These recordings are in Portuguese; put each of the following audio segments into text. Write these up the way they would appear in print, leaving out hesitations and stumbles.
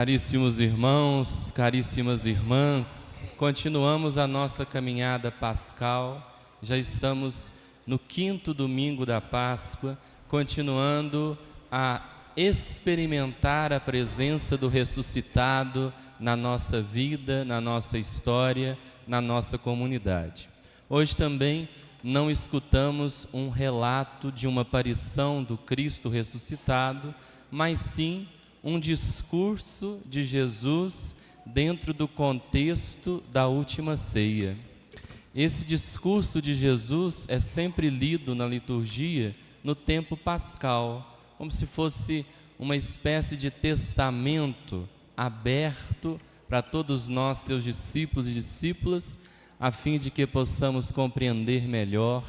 Caríssimos irmãos, caríssimas irmãs, continuamos a nossa caminhada pascal, já estamos no 5º domingo da Páscoa, continuando a experimentar a presença do ressuscitado na nossa vida, na nossa história, na nossa comunidade. Hoje também não escutamos um relato de uma aparição do Cristo ressuscitado, mas sim um discurso de Jesus dentro do contexto da última ceia. Esse discurso de Jesus é sempre lido na liturgia no tempo pascal, como se fosse uma espécie de testamento aberto para todos nós, seus discípulos e discípulas, a fim de que possamos compreender melhor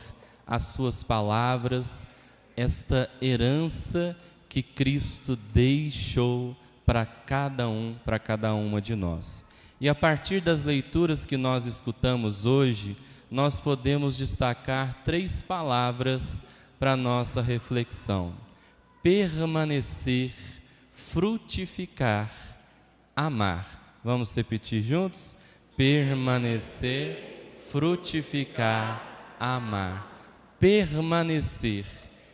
as suas palavras, esta herança que Cristo deixou para cada um, para cada uma de nós. E a partir das leituras que nós escutamos hoje, nós podemos destacar 3 palavras para a nossa reflexão: permanecer, frutificar, amar. Vamos repetir juntos? Permanecer, frutificar, amar. Permanecer.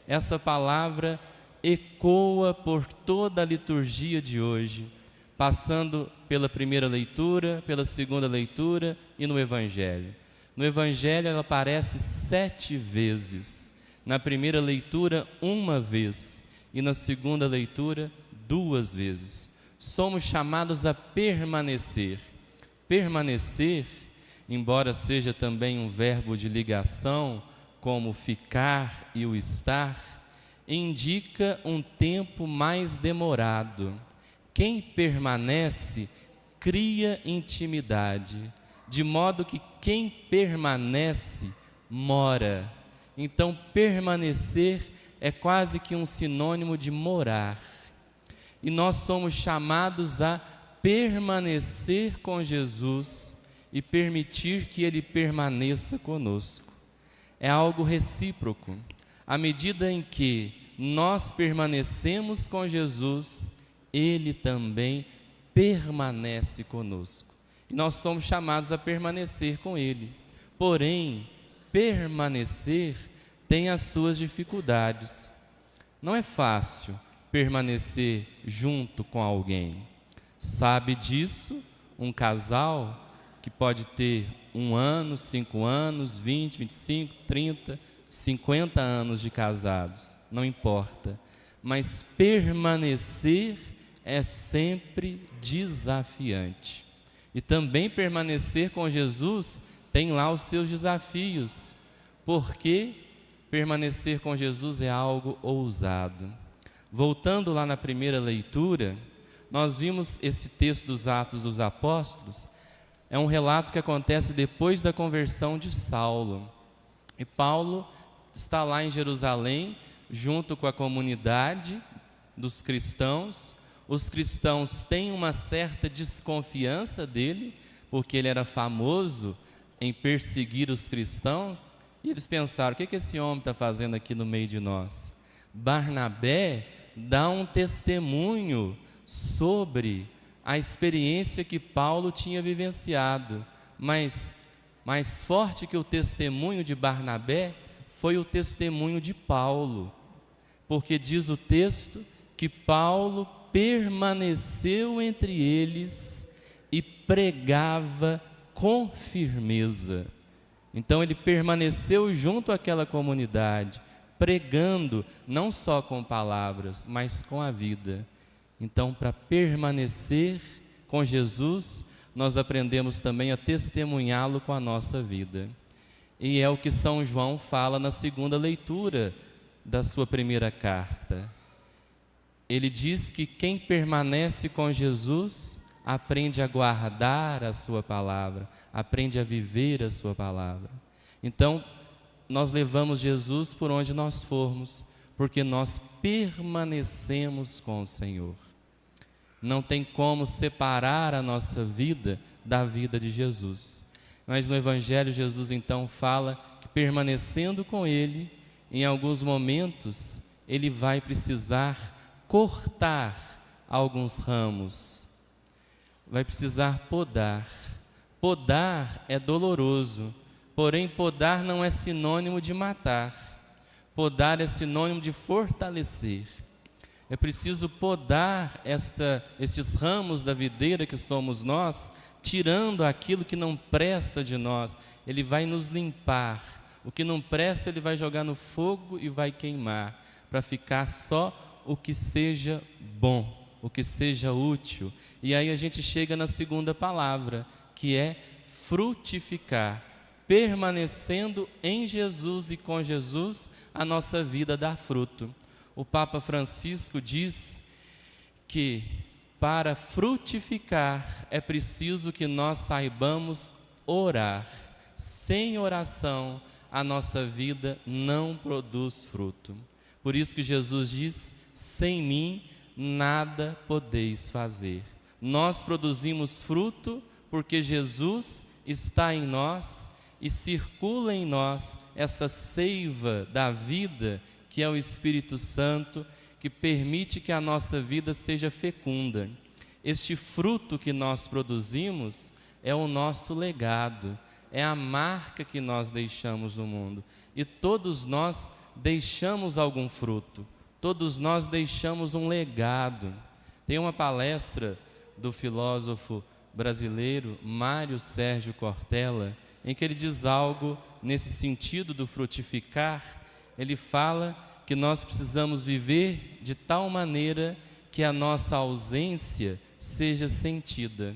Essa palavra ecoa por toda a liturgia de hoje, passando pela primeira leitura, pela segunda leitura e no Evangelho. No Evangelho ela aparece 7 vezes, na primeira leitura 1 vez e na segunda leitura 2 vezes. Somos chamados a permanecer. Permanecer, embora seja também um verbo de ligação, como ficar e o estar, indica um tempo mais demorado. Quem permanece cria intimidade, de modo que quem permanece mora. Então, permanecer é quase que um sinônimo de morar. E nós somos chamados a permanecer com Jesus e permitir que Ele permaneça conosco. É algo recíproco. À medida em que nós permanecemos com Jesus, Ele também permanece conosco. E nós somos chamados a permanecer com Ele. Porém, permanecer tem as suas dificuldades. Não é fácil permanecer junto com alguém. Sabe disso um casal que pode ter 1 ano, 5 anos, 20, 25, 30, 50 anos de casados, não importa, mas permanecer é sempre desafiante. E também permanecer com Jesus tem lá os seus desafios, porque permanecer com Jesus é algo ousado. Voltando lá na primeira leitura, nós vimos esse texto dos Atos dos Apóstolos, é um relato que acontece depois da conversão de Saulo. E Paulo está lá em Jerusalém, junto com a comunidade dos cristãos. Os cristãos têm uma certa desconfiança dele, porque ele era famoso em perseguir os cristãos, e eles pensaram: o que esse homem está fazendo aqui no meio de nós? Barnabé dá um testemunho sobre a experiência que Paulo tinha vivenciado, mas mais forte que o testemunho de Barnabé foi o testemunho de Paulo, porque diz o texto que Paulo permaneceu entre eles e pregava com firmeza. Então ele permaneceu junto àquela comunidade, pregando não só com palavras, mas com a vida. Então, para permanecer com Jesus, nós aprendemos também a testemunhá-lo com a nossa vida. E é o que São João fala na segunda leitura da sua primeira carta. Ele diz que quem permanece com Jesus aprende a guardar a sua palavra, aprende a viver a sua palavra. Então, nós levamos Jesus por onde nós formos, porque nós permanecemos com o Senhor. Não tem como separar a nossa vida da vida de Jesus. Mas no Evangelho, Jesus então fala que permanecendo com Ele, em alguns momentos, Ele vai precisar cortar alguns ramos, vai precisar podar. Podar é doloroso, porém podar não é sinônimo de matar. Podar é sinônimo de fortalecer. É preciso podar estes ramos da videira que somos nós, tirando aquilo que não presta de nós. Ele vai nos limpar. O que não presta, ele vai jogar no fogo e vai queimar, para ficar só o que seja bom, o que seja útil. E aí a gente chega na segunda palavra, que é frutificar. Permanecendo em Jesus e com Jesus, a nossa vida dá fruto. O Papa Francisco diz que para frutificar é preciso que nós saibamos orar. Sem oração, a nossa vida não produz fruto. Por isso que Jesus diz: sem mim nada podeis fazer. Nós produzimos fruto porque Jesus está em nós e circula em nós essa seiva da vida, que é o Espírito Santo, que permite que a nossa vida seja fecunda. Este fruto que nós produzimos é o nosso legado, é a marca que nós deixamos no mundo. E todos nós deixamos algum fruto, todos nós deixamos um legado. Tem uma palestra do filósofo brasileiro Mário Sérgio Cortella, em que ele diz algo nesse sentido do frutificar. Ele fala que nós precisamos viver de tal maneira que a nossa ausência seja sentida.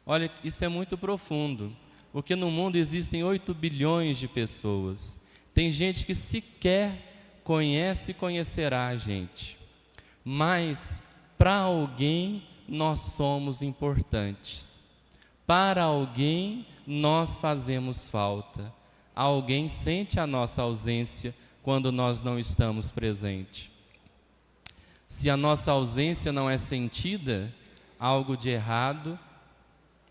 Olha, isso é muito profundo, porque no mundo existem 8 bilhões de pessoas. Tem gente que sequer conhece e conhecerá a gente, mas para alguém nós somos importantes. Para alguém nós fazemos falta. Alguém sente a nossa ausência quando nós não estamos presentes. Se a nossa ausência não é sentida, algo de errado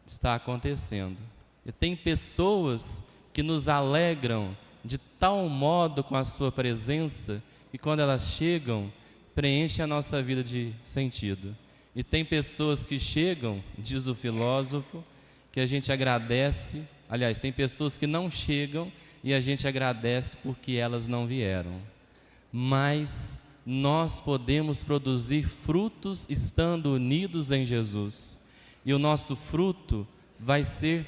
está acontecendo. E tem pessoas que nos alegram de tal modo com a sua presença, que quando elas chegam, preenche a nossa vida de sentido. E tem pessoas que chegam, diz o filósofo, que a gente agradece. Aliás, tem pessoas que não chegam e a gente agradece porque elas não vieram. Mas nós podemos produzir frutos estando unidos em Jesus. E o nosso fruto vai ser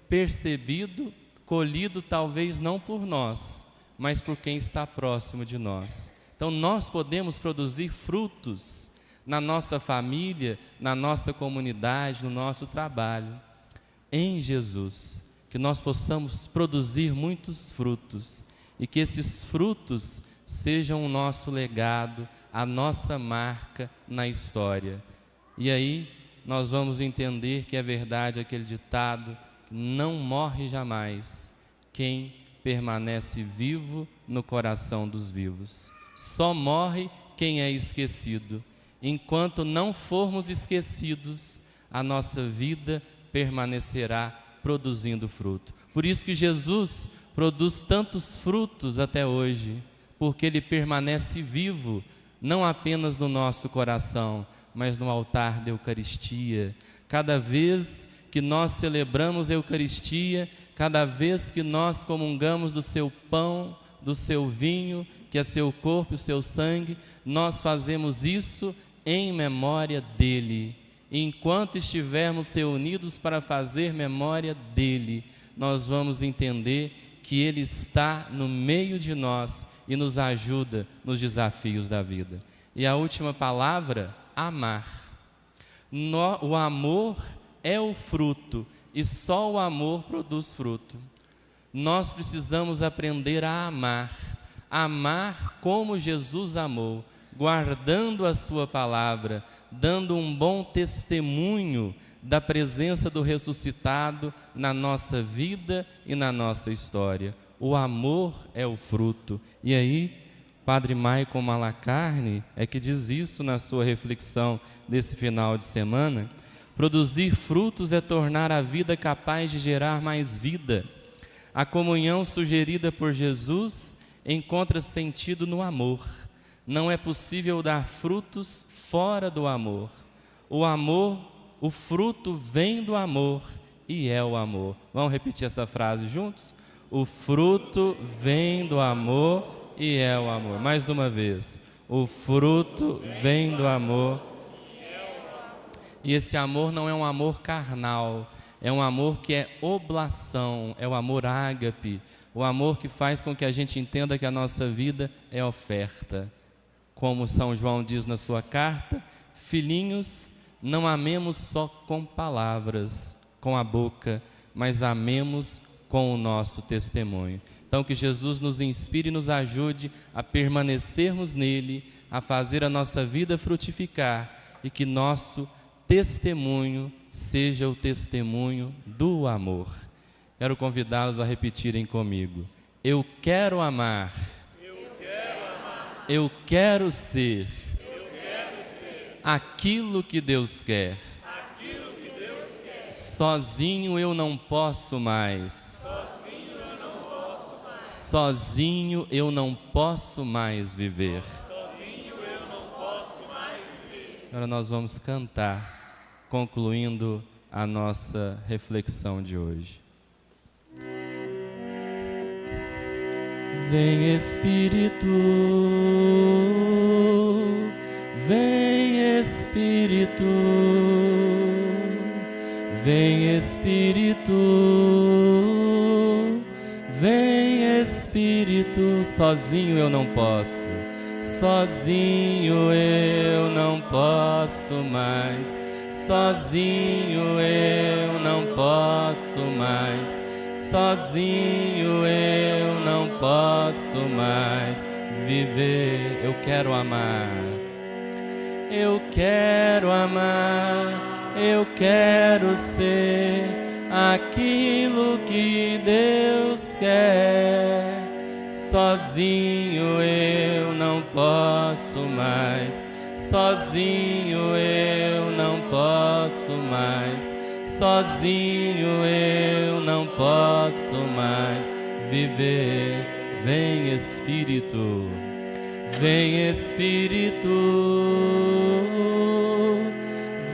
percebido, colhido talvez não por nós, mas por quem está próximo de nós. Então nós podemos produzir frutos na nossa família, na nossa comunidade, no nosso trabalho, em Jesus. Que nós possamos produzir muitos frutos e que esses frutos sejam o nosso legado, a nossa marca na história. E aí nós vamos entender que é verdade aquele ditado: não morre jamais quem permanece vivo no coração dos vivos. Só morre quem é esquecido. Enquanto não formos esquecidos, a nossa vida permanecerá produzindo fruto. Por isso que Jesus produz tantos frutos até hoje, porque Ele permanece vivo, não apenas no nosso coração, mas no altar da Eucaristia. Cada vez que nós celebramos a Eucaristia, cada vez que nós comungamos do seu pão, do seu vinho, que é seu corpo e o seu sangue, nós fazemos isso em memória dEle. E enquanto estivermos reunidos para fazer memória dEle, nós vamos entender que Ele está no meio de nós e nos ajuda nos desafios da vida. E a última palavra, amar. O amor é o fruto e só o amor produz fruto. Nós precisamos aprender a amar, amar como Jesus amou, guardando a sua palavra, dando um bom testemunho da presença do ressuscitado na nossa vida e na nossa história. O amor é o fruto. E aí, Padre Michael Malacarne é que diz isso na sua reflexão desse final de semana. Produzir frutos é tornar a vida capaz de gerar mais vida. A comunhão sugerida por Jesus encontra sentido no amor. Não é possível dar frutos fora do amor. O amor O fruto vem do amor e é o amor. Vamos repetir essa frase juntos? O fruto vem do amor e é o amor. Mais uma vez. O fruto vem do amor. E esse amor não é um amor carnal, é um amor que é oblação, é o amor ágape, o amor que faz com que a gente entenda que a nossa vida é oferta. Como São João diz na sua carta, filhinhos, não amemos só com palavras, com a boca, mas amemos com o nosso testemunho. Então que Jesus nos inspire e nos ajude a permanecermos nele, a fazer a nossa vida frutificar e que nosso testemunho seja o testemunho do amor. Quero convidá-los a repetirem comigo. Eu quero amar. Eu quero ser. Aquilo que Deus quer. Sozinho eu não posso mais. Sozinho eu não posso mais viver. Agora nós vamos cantar, concluindo a nossa reflexão de hoje. Vem Espírito, vem Espírito, vem Espírito, vem Espírito. Sozinho eu não posso. Sozinho eu não posso mais, sozinho eu não posso mais, sozinho eu não posso mais viver. Eu quero amar, eu quero amar, eu quero ser aquilo que Deus quer. Sozinho eu não posso mais, sozinho eu não posso mais, sozinho eu não posso mais viver. Vem Espírito, vem Espírito,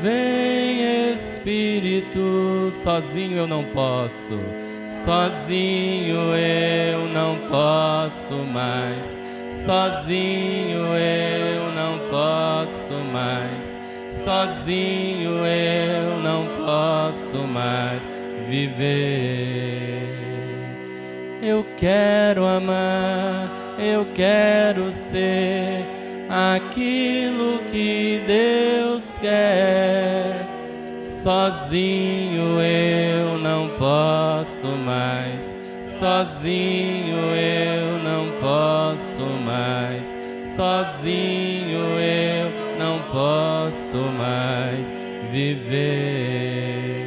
vem Espírito. Sozinho eu não posso. Sozinho eu não posso mais, sozinho eu não posso mais, sozinho eu não posso mais viver. Eu quero amar, eu quero ser aquilo que Deus quer. Sozinho eu não posso mais, sozinho eu não posso mais, sozinho eu não posso mais viver.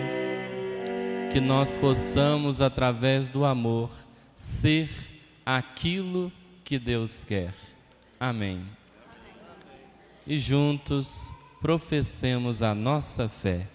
Que nós possamos, através do amor, ser aquilo que Deus quer. Amém. E juntos professemos a nossa fé.